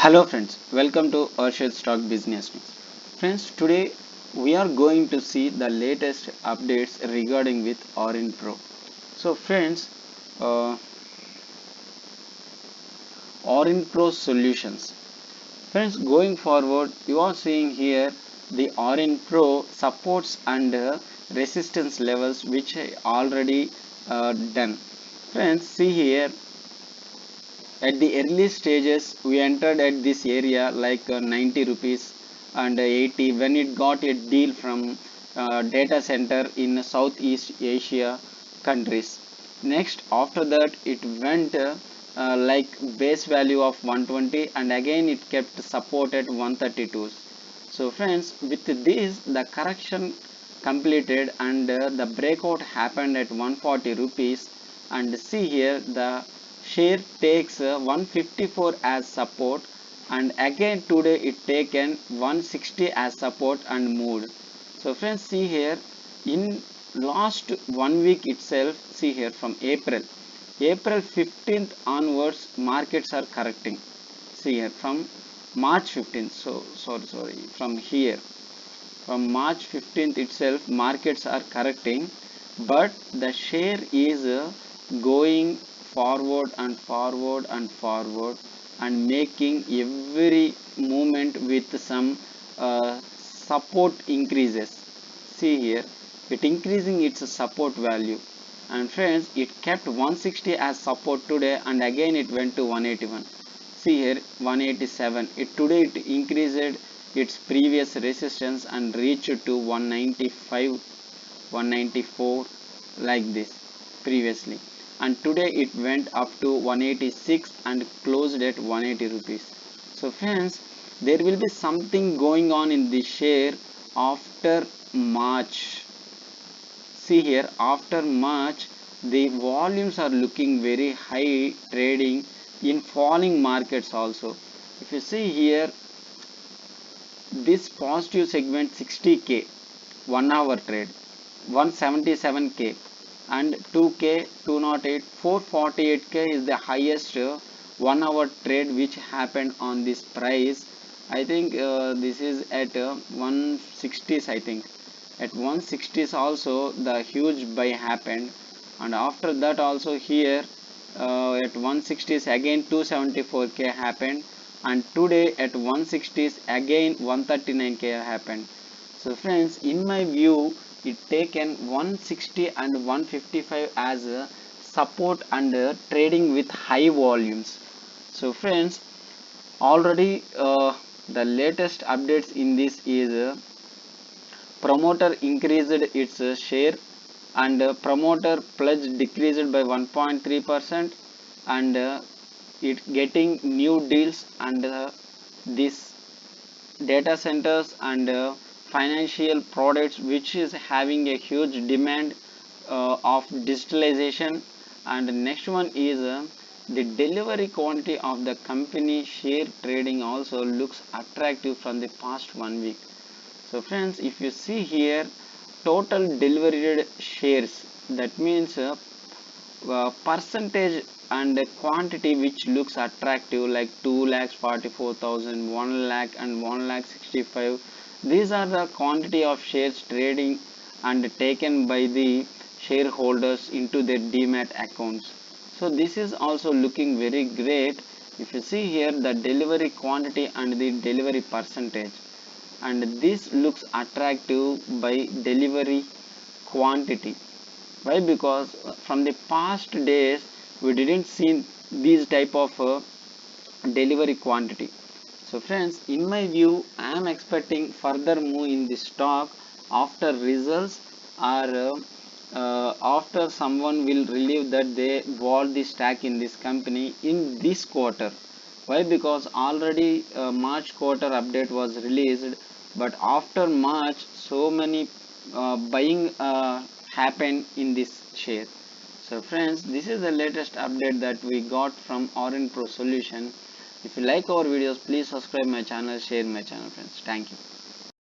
Hello friends, welcome to Arshad Stock Business News. Friends, today we are going to see the latest updates regarding with Orin Pro. So friends, uh, Orin Pro solutions. Friends, going forward, you are seeing here the Orin Pro supports and resistance levels which I already done. Friends, see here at the early stages, we entered at this area like 90 rupees and 80 when it got a deal from data center in Southeast Asia countries. Next, after that, it went like base value of 120 and again it kept support at 132. So friends, with this, the correction completed and the breakout happened at 140 rupees, and see here the share takes 154 as support, and again today it taken 160 as support and moved. So friends, see here in last 1 week itself, see here from April 15th onwards markets are correcting. See here from March 15th, so sorry, from here from March 15th itself markets are correcting, but the share is going forward and forward and forward and making every movement with some support increases. See here, it increasing its support value, and friends, it kept 160 as support today and again it went to 181. See here 187, it today it increased its previous resistance and reached to 195, 194 like this previously, and today it went up to 186 and closed at 180 rupees. So friends, there will be something going on in this share after March. See here, after March, the volumes are looking very high trading in falling markets also. If you see here, this positive segment 60k 1 hour trade, 177k and 2k 208 448k is the highest 1 hour trade which happened on this price. I think this is at 160s. I think at 160s also the huge buy happened, and after that also here at 160s again 274k happened, and today at 160s again 139k happened. So friends, in my view, it taken 160 and 155 as a support and trading with high volumes. So friends, already the latest updates in this is promoter increased its share, and promoter pledge decreased by 1.3%, and it getting new deals, and this data centers and financial products which is having a huge demand of digitalization. And the next one is the delivery quantity of the company share trading also looks attractive from the past 1 week. So friends, if you see here total delivered shares, that means percentage and quantity which looks attractive like 2 lakhs 44,000, 1 lakh and 1 lakh 65. These are the quantity of shares trading and taken by the shareholders into their demat accounts. So this is also looking very great. If you see here the delivery quantity and the delivery percentage, and this looks attractive by delivery quantity. Why? Because from the past days we didn't see these type of delivery quantity. So friends, in my view, I am expecting further move in the stock after results, or after someone will relieve that they bought the stock in this company in this quarter. Why? Because already March quarter update was released, but after March so many buying happened in this share. So friends, this is the latest update that we got from Orin Pro Solution. If you like our videos, please subscribe my channel, share my channel friends. Thank you.